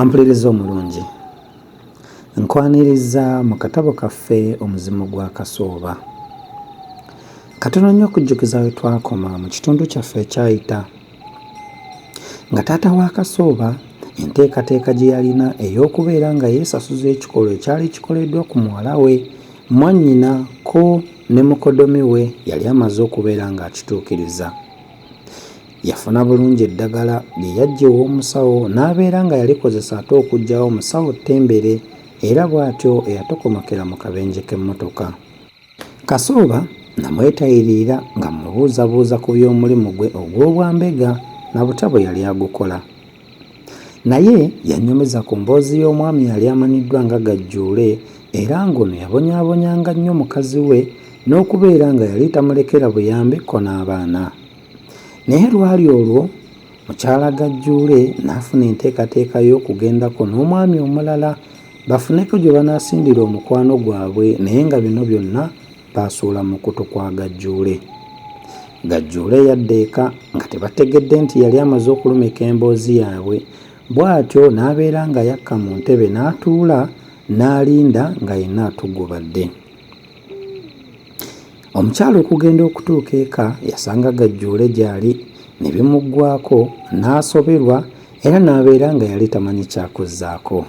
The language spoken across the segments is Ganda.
Ampuliriza omulungi, nkwaniriza mu katabo kaffe omuzimu gwa Kasooba. Katono nnyo okujjukiza we twakoma mu kitundu kyaffe ekyayita, nga taata wa Kasooba enteekateeka gye yalina ey'okubeera nga yeesasuza ekikolwa ekyali kikoleddwa ku muwala we, mwannyina ko ne mukodomi we yali amaze okubeera ng'akituukiriza. Yafuna bulungi eddagala lye yajja ew'omusawo n'abeera nga yalikozesa ate okuggyawo omusawo ttembere, era bw'atyo eyatokomokera mu kabenje k'emmotoka. Kasooba namwetayirira nga mubuuzabuuza ku by'omulimu gwe ogw'obwambega na butabo yali agukola. Naye yanyumiza ku mboozi y'omwami yali amanyiddwa nga Gajjuule, era ng'ono yabonyaabonyanga nnyo mukazi we n'okubeera nga yali tamulekera buyambi ko n'abaana. Naye lwali olwo mukyala Gajjuule n'afuna enteekateeka y'okugendako n'omwami omulala bafuneko gye banaasindira omukwano gwabwe, naye nga bino byonna baasuula mu kutu kwa Gajjuule. Gajjuule yadda eka nga tebategedde nti yali amaze okulumika emboozi yaabwe, bw'atyo n'abeera nga yakka mu ntebe n'atuula n'alinda nga yenna atugubadde. Omukyala okugenda okutuuka eka yasanga Gajjuule gy'ali, ne bimuggwaako n'asoberwa era n'abeera nga yali tamanyi kyakuzzaako.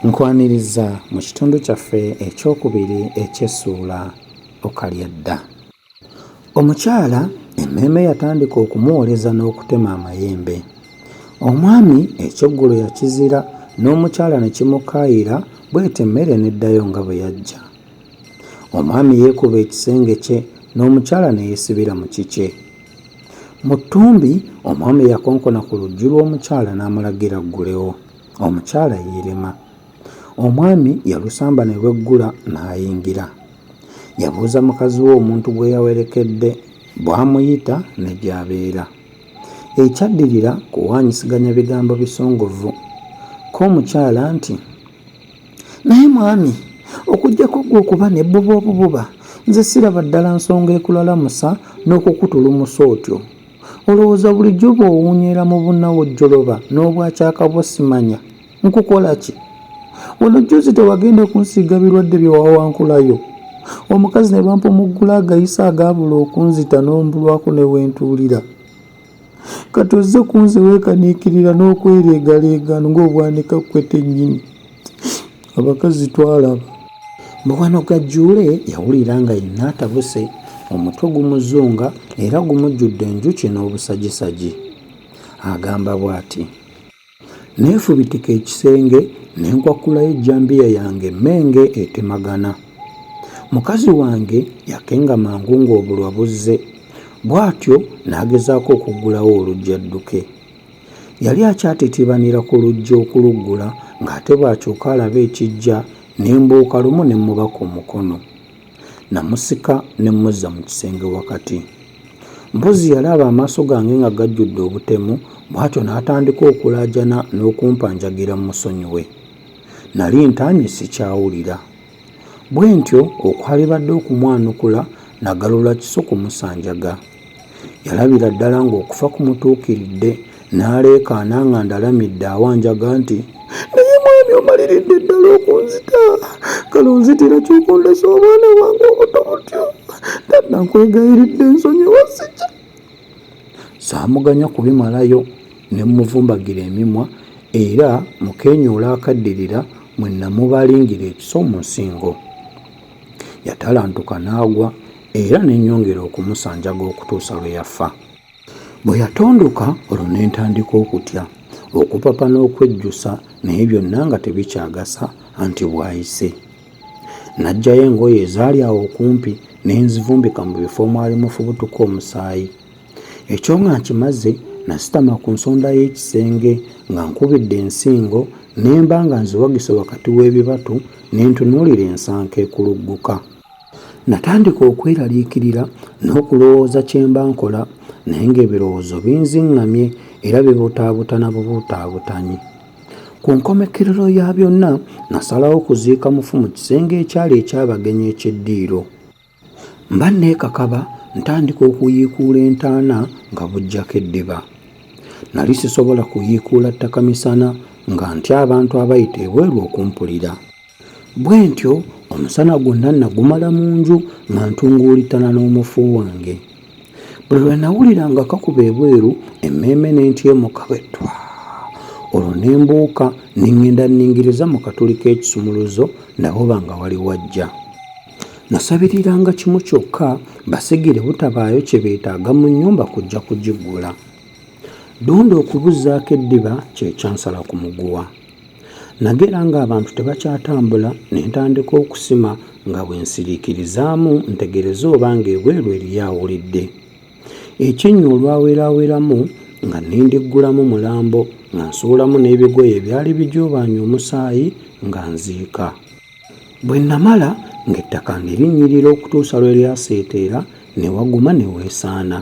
Nkwaniriza mu kitundu kyaffe ekyokubiri eky'essuula okalya dda. Omukyala emmeeme yatandika okumuwoleza n'okutema amayembe. Omwami ekyeggulo yakizira n'omukyala ne kimukaayira, bw'etyo emmere n'eddayo nga bwe yajja. Omwami yeekuba ekisenge kye n'omukyala ne yeesibira mu kikye. Mu ttumbi omwami yakonkona ku luggi lw'omukyala n'amulagira aggulewo. Omukyala yeerema. Omwami yalusamba ne lweggula n'ayingira. Yabuuza mukazi we omuntu gwe yawerekedde bw'amuyita ne gy'abeera. Ekyaddirira kuwaanyisiganya bigambo bisongovu k'omukyala nti, "Naye mwami, okuggyako gwe okuba n'ebbuba obububa, nze siraba ddala nsonga ekulalamusa n'okukutulumusa otyo. Olowooza bulijjo bw'owuunyeera mu bunnawojjoloba n'obwakyaka bwo simanya nkukola ki? Wano jjuuzi tewagenda kunsiiga birwadde bye wawankulayo." Omukazi ne bampumuggula agayisa agaabula okunzita n'ombulwako ne wentuulira. Kati ozze kunze weekaniikirira n'okwereegaleega ng'obwanika kwete nnyini. Abakazi twalaba. Mu wano Gajjuule yawulira nga yenna atabuse, omutwe gumuzunga era gumujjudde enjuki n'obusajisagi. Agamba bw'ati, "Neefubitika ekisenge ne nkwakulayo ejjambiya yange emmenge etemagana. Mukazi wange yakenga mangu ng'obulwa buzze, bw'atyo n'agezaako okuggulawo oluggi adduke. Yali akyatitibanira ku luggi okuluggula ng'ate bw'akyuka alaba ekijja, n'embuuka lumu ne mubaka omukono. Namusika ne mmuzza mu kisenge wakati. Mpozi yalaba amaaso gange nga gajjudde obutemu, bw'atyo n'atandika okulaajana n'okumpanjagira mu musonyiwe. Nali ntaamye sikyawulira. Bwe ntyo okwalibadde okumwanukula nagalula kiso kumusanjaga. Yalabira ddala ng'okufa kumutuukiridde, n'aleekaana nga ndalamidde awanjaga nti, "Naye mwami omaliridde ddala okunzita. Kale onzitira ky'okondesa omwana wange obuto butyo. Tadda nkwegayiridde nsonyiwa sijja." Saamuganya kubimalayo, ne muvumbagira emimwa era mukeenyoola akaddirira mwe namubalingira ekiso mu nsingo. Yatalantuka n'agwa era ne nnyongera okumusanjaga okutuusa lwe yafa. Bwe yatonduka olwo ne ntandika okutya, okupapa n'okwejjusa, naye byonna nga tebikyagasa anti bw'ayise. N'aggyayo engoye ezaali awo okumpi ne nzivumbika mu bifo omwali mufubutuka omusaayi. Ekyo nga nkimaze nasitama ku nsonda y'ekisenge nga nkubidde ensingo, ne mba nga nziwagise wakati w'ebibatu ne ntunuulira ensanka ekulugguka. Natandika okweraliikirira n'okulowooza kye mba nkola, naye ng'ebirowoozo binziŋŋamye era bibutaabutana bubutaabutanyi. Ku nkomekerero ya byonna nasalawo okuziika mufu mu kisenge ekyali ekyabagenyi eky'eddiiro. Mba neekakaba ntandika okuyiikuula entaana nga bujjako eddiba. Nali sisobola kuyiikuula ttaka misana nga ntya abantu abayita ebweru okumpulira. Bwe ntyo omusana gwonna nagumala mu nju nga ntunguulitana n'omufu wange. Buli lwe nawulira nga kakuba ebweru emmeeme n'entyemuka bwetwa. Olwo ne mbuuka ne ŋŋenda ningiriza mu katuli k'ekisumuluzo ndaboba nga wali wajja. Nasabiriranga kimu kyokka basigire butabaayo kye beetaaga mu nnyumba kujja kugigula. Donda okubuzzaako eddiba kye kyansala ku muguwa. Nagera ng'abantu tebakyatambula ne ntandika okusima nga bwe nsiriikirizaamu ntegereze oba ng'ebweru eriyawulidde. Ekinnya olwaweeraweeramu nga nindiggulamu mulambo nga nsuulamu n'ebigoye ebyali bijoobaanya omusaayi nga nziika. Bwe namala ng'ettaka ne linnyirira okutuusa lwe lyaseeteera ne waguma ne weesaana.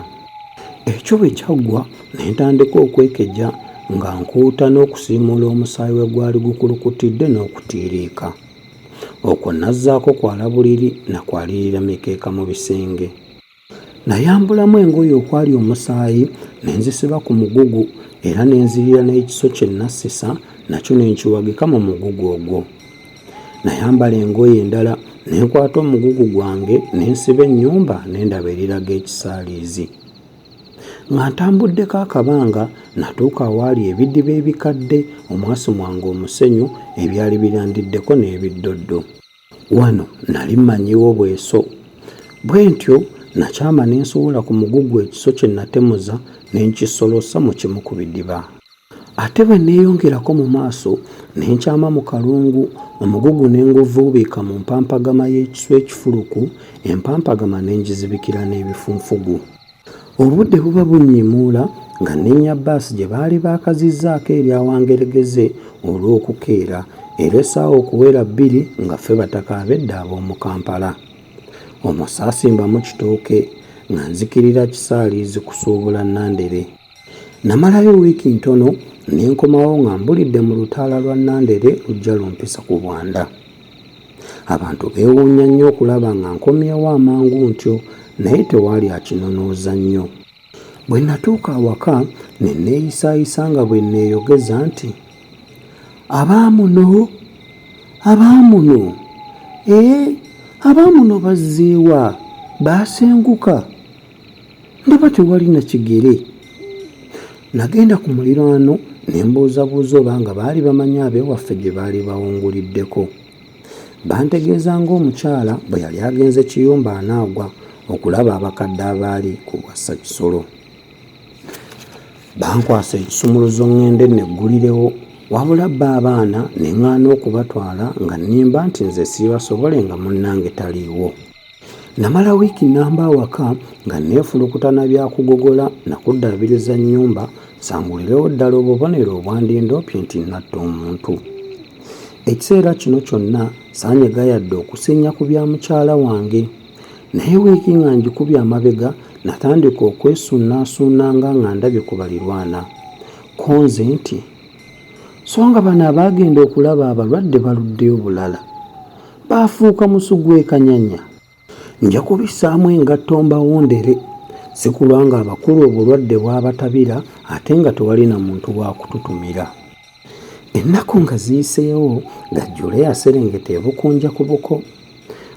Ekyo bwe kyaggwa ne ntandika okwekejja nga nkuuta n'okusiimuula omusaayi we gwali gukulukutidde n'okutiiriika. Okwo nazzaako kwala buliri na kwalirira mikeeka mu bisenge. Nayambulamu engoye okwali omusaayi ne nzisiba ku mugugu era ne nzirira n'ekiso kye nassisa nakyo ne nkiwagika mu mugugu ogwo. Nayambala engoye endala ne nkwata omugugu gwange ne nsiba ennyumba ne ndaba eriraga ekisaaliizi. Nga ntambuddeko akabanga natuuka awaali ebidiba ebikadde omwasi mwange omusenyu ebyali birandiddeko n'ebiddoddo. Wano nali mmanyiwo bweso. Bwe ntyo nakyama ne nsowola ku mugugu ekiso kye natemuza ne nkisolosa mu kimu ku bidiba. Ate bwe neeyongerako mu maaso ne nkyama mu kalungu omugugu ne nguvuubika mu mpampagama y'ekiso ekifuluku, empampagama ne ngizibikira n'ebifunfugu. Obudde buba bunnyimuula nga nneenya bbaasi gye baali baakazizzaako eri awangeregeze olw'okukeera era essaawa okuwera 2 nga ffe bataka ab'edda ab'omu Kampala. Omwo saasimbamu kitooke nga nzikirira kisaaliizi kusuubula Nandere. Namalayo wiiki ntono ne nkomawo nga mbulidde mu lutaala lwa Nandere lujja lumpisa ku Bwanda. Abantu beewuunya nnyo okulaba nga nkomyewo amangu ntyo naye tewaali akinonooza nnyo. Bwe natuuka awaka ne neeyisaayisa nga bwe neeyogeza nti, abaamuno abaamuno bazzeewa baasenguka ndaba tewali na kigere. Nagenda ku muliraano ne mbuuzabuuza oba nga baali bamanyi ab'ewaffe gye baali bawunguliddeko. Bantegeeza ng'omukyala bwe yali agenze Kiyumba anaagwa okulaba abakadde abaali ku bwassa Kisolo. Bankwasa ekisumuluzo ŋŋende neggulirewo wabula bba abaana ne ŋŋaana okubatwala nga nnimba nti nze siibasobole nga munnange taliiwo. Namala wiiki nnamba awaka nga neefulukutana byakugogola nakuddaabiriza nnyumba sangulirewo ddala obubonero obwandindoopye nti natta omuntu. Ekiseera kino kyonna saanyega yadde okusinnya ku bya mukyala wange. Naye wiiki nga ngikubye amabega natandika okwesuunaasuunanga nga ndabye ku balirwana. Konze nti so nga bano abaagenda okulaba abalwadde baluddeyo bulala baafuuka musugwekanyanya. Nja kubissaamu engatto mbawondere si kulwa nga abakulu obulwadde bwabatabira ate nga tewali na muntu wa kututumira. Ennaku nga ziyiseewo Gajjule yaserengeta ebukunja ku buko.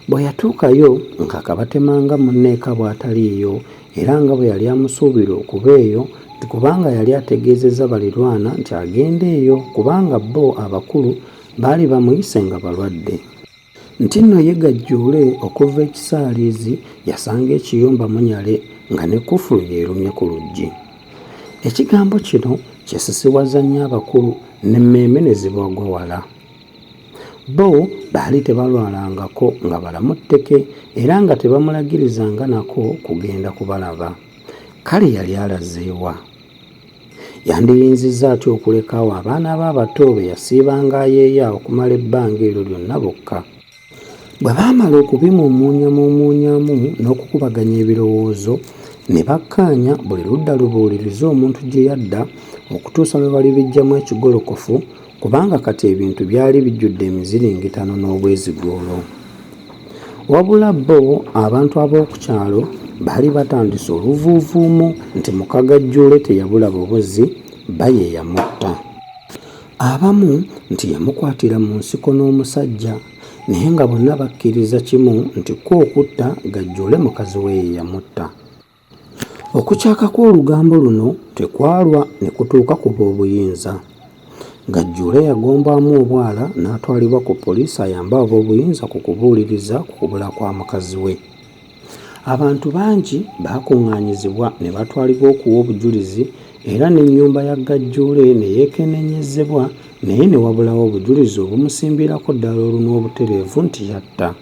Bwe yatuukayo nga kabatemanga munneeka bw'ataliiyo era nga bwe yali amusuubira okuba eyo kubanga yali ategeezezza balirwana nti agenda eyo kubanga bo abakulu baali bamuyise nga balwadde. Nti nno ye Gajjule okuva ekisaaliizi yasanga Ekiyumba munyale nga ne kufulu yeerumye ku luggi. Ekigambo kino kisisiwaza nnyo abakulu n'emmeeme ne zibagwa wala. Bo baali tebalwalangako nga balamu tteke era nga tebamulagirizanga nako kugenda kubalaba. Kale yali alazeewa. Yandiyinzizza atya okulekawo abaana b'abato be yasiibanga ayeeya okumala ebbanga eryo lyonna bokka. Bwe baamala okubimumuunyamu n'okukubaganya ebirowoozo ne bakkaanya buli ludda lubuulirize omuntu gye yadda okutuusa lwe bali bijjamu ekigolokofu kubanga kati ebintu byali bijjudde emiziringitano n'obwezigoolo. Wabula bo abantu ab'oku kyalo baali batandise oluvuuvuumo nti muka Gajjule teyabula bubuzi ba ye yamutta. abamu nti yamukwatira mu nsiko n'omusajja, naye nga bonna bakkiriza kimu nti ko okutta Gajjule mukazi we ye yamutta. Okukyaka kw'olugambo luno tekwalwa ne kutuuka ku b'obuyinza. Gajjule yagombwamu obwala n'atwalibwa ku poliisi ayambe ab'obuyinza ku kubuuliriza ku kubula kwa mukazi we. Abantu bangi baakuŋŋaanyizibwa ne batwalibwa okuwa obujulizi era n'ennyumba ya Gajjule ne yeekennenyezebwa, naye ne wabulawo obujulizi obumusimbirako ddala olumu obutereevu nti yatta.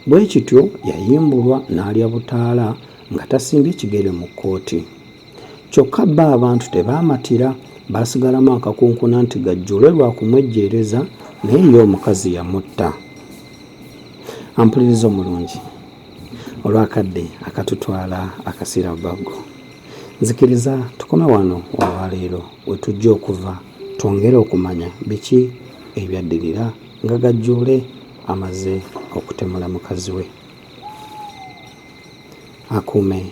Bwe kityo yayimbulwa n'alya butaala nga tasimbye kigere mu kkooti. Kyokka bo abantu tebaamatira, baasigalamu akakunkuna nti Gajjule lwa kumwejjeereza naye ye omukazi yamutta. Ampuliriza omulungi, olwakadde akatutwala akasira baggo. Nzikiriza tukome wano olwaleero, we tujja okuva twongere okumanya biki ebyaddirira nga Gajjule amaze okutemula mukazi we. Akuume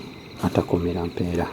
atakuumira mpeera.